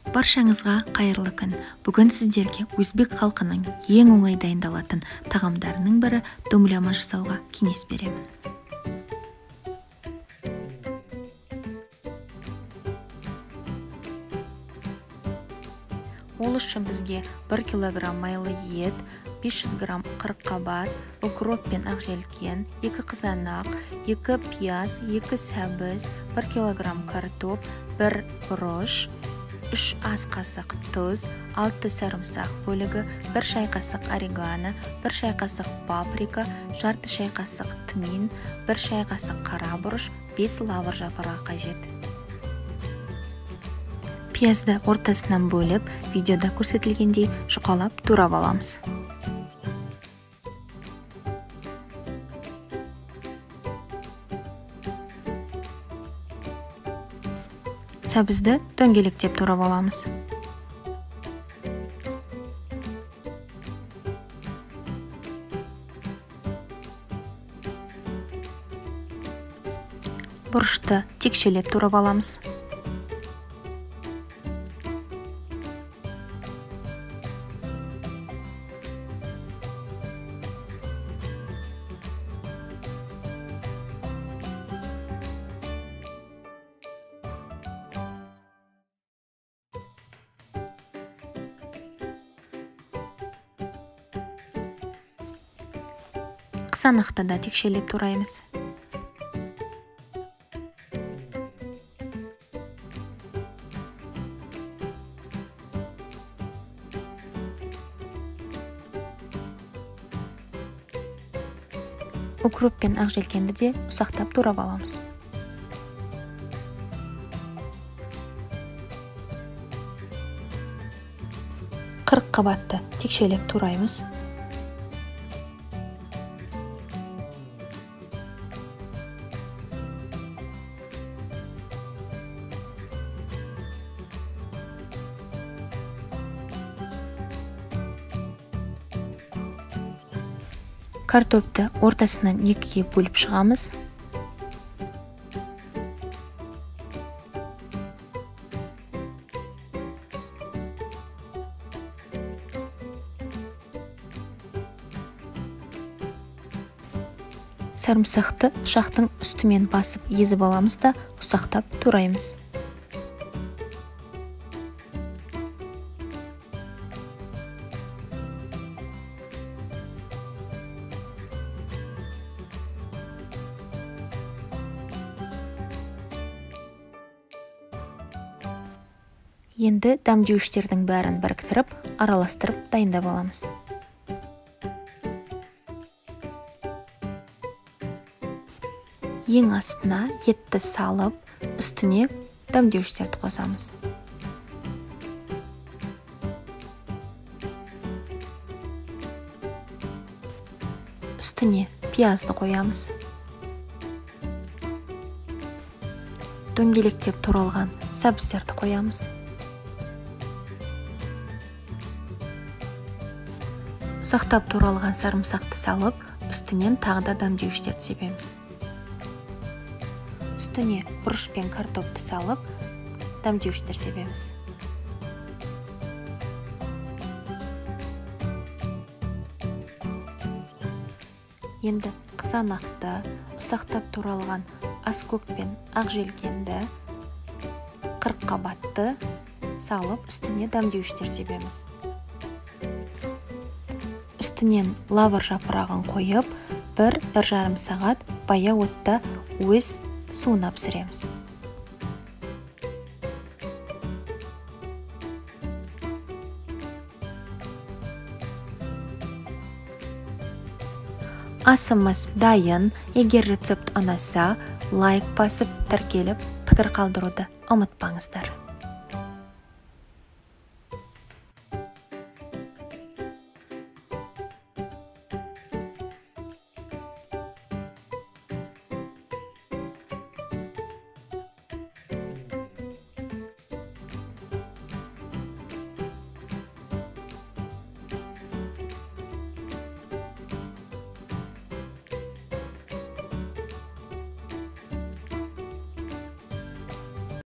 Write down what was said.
Баршаңызға қайырлы күн. Бүгін сіздерге өзбек халқының ең оңай дайындалатын тағамдарының бірі домляма жасауға кеңес беремін. Ол үшін бізге 1 кг майлы ет, 500 грамм қырыққабат, укроп пен ақжелкен, 2 қызанақ, 2 пияз, 2 сәбіз, 1 кг картоп, 1 бұрыш, 3 ас қасық тұз, 6 сарымсақ бөлігі, 1 шай қасық орегано, 1 шай қасық паприка, жарты шай қасық тмин, 1 шай қасық қара бұрыш, 5 лавр жапырағы қажет. Пиязды ортасынан бөліп, видеода көрсетілгендей жұқалап турап аламыз. Сәбізді дөңгелектеп турап аламыз. Бұрышты текшелеп турап аламыз. Қызанақты да текшелеп тураймыз. Укроп пен ақжелкенді де ұсақтап турап аламыз. Қырыққабатты текшелеп тураймыз. Картопты ортасынан екіге бөліп шығамыз. Сарымсақты пышақтың үстімен басып езіп аламыз да ұсақтап тураймыз. Енді дәмдеуіштердің бәрін біріктіріп, араластырып дайындап аламыз. Ең астына етті салып, үстіне дәмдеуіштерді қосамыз. Үстіне пиязды қоямыз. Дөңгелектеп туралған сәбіздерді қоямыз. Ұсақтап туралған сарымсақты салып, үстінен тағы да дәмдеуіштерді себеміз. Үстіне бұрыш пен картопты салып, дәмдеуіштер себеміз. Енді қызанақты, ұсақтап туралған аскөк пен ақжелкенді, қырыққабатты салып, үстіне дәмдеуіштер себеміз. Үстінен лавр жапырағын қойып, 1-1,5 сағат баяу отта өз суына пісіреміз. Асымыз дайын. Егер рецепт ұнаса, лайк басып, тіркеліп, пікір қалдыруды ұмытпаңыздар.